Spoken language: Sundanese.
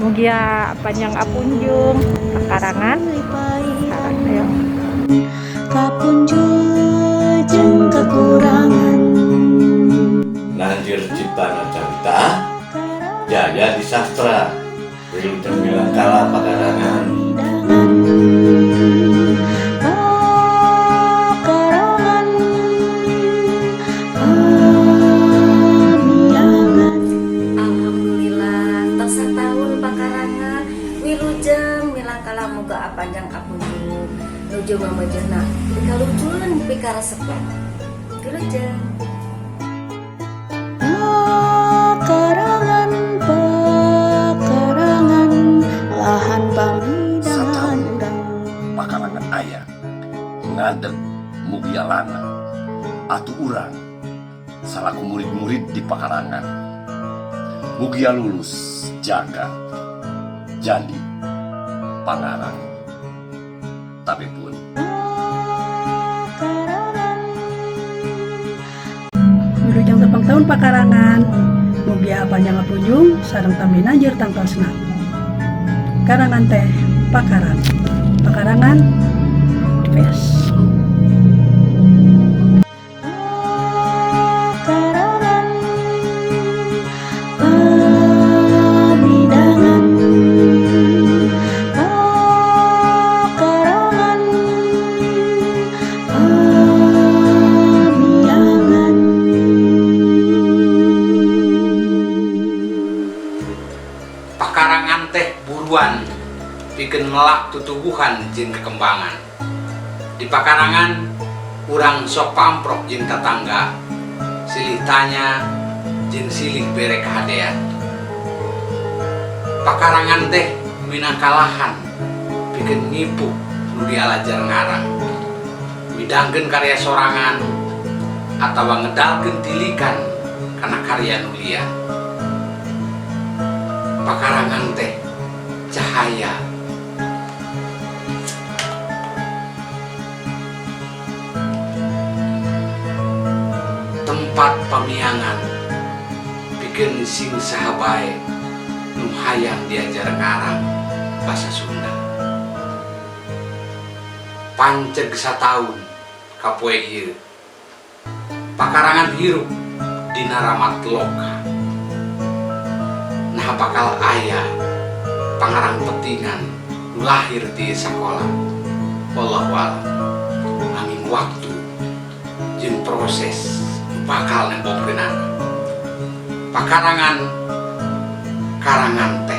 mugia panjang apunjung pakarangan sareng ayo kapunjul jeung kekurangan Nanjir ciptana carita jaya di sastra wilujeng milangkala pakarangan muga panjang apunjung nuju mamajena pikalucuan pikara sepet wilujeng pakarangan lahan panghidangan pakarangan ayah ngadeg mugia lana atu urang salaku murid-murid di pakarangan mugia lulus jaga jadi pangarang tapi pun wilujeng tepang tahun pakarangan mugia panjang apunjung sareng tambi nanjeur tangtosna karangan teh pakarangan dipes pakarangan teh buruan bikin melak tutubuhan jin kekembangan di pakarangan urang sok pamprok jin tetangga silih tanya jin silih bere kahadean pakarangan teh minangkalahan bikin nipu nu dialajar ngarang midangkeun karya sorangan atawa ngedalkeun tilikan kana karya nulia pakarangan teh cahaya tempat pamiangan bikin sing sahabae nu hayang diajar ngarang basa Sunda panceg sataun kapoe ieu pakarangan hirup dina ramat loka nah bakal ayah pangarang petingan lahir di sekolah wallahualam angin waktu jeung proses bakal nembokkeunana pakarangan karangan teh